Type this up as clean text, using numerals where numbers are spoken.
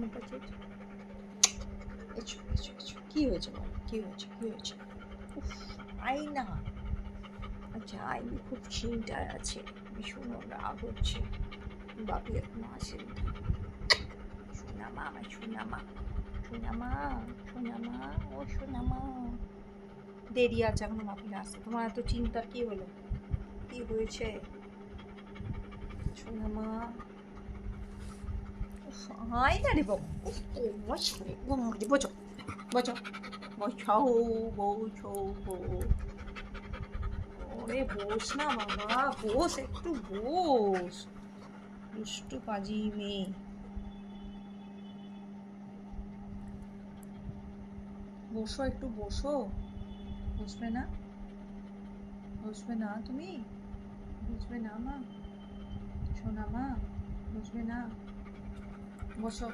মুখটা চেয়েছো, এসো এসো এসো, কি হয়েছে বলো, কি হয়েছে, কি হয়েছে? উফ, আই না, যাই, খুব চিন্তায় আছে, ভীষণ রাগ হচ্ছে, বাপি এখনো আসেনি। সোনামা, আমার সোনামা, সোনামা, সোনামা, ও সোনামা, দেরি আছে এখনো বাপির আসতে। তোমার এত চিন্তার কি হলো, কি হয়েছে সোনামা? হাই না রে বাবা, বোঝো বোঝো, বোঝাও, বোঝো গো। ওরে বস না বাবা, বস, একটু বস, দুষ্টু পাজি মেয়ে। বসো, একটু বসো। বসবে না, বসবে না তুমি, বসবে না মা, সোনা মা, বসবে না, বসো।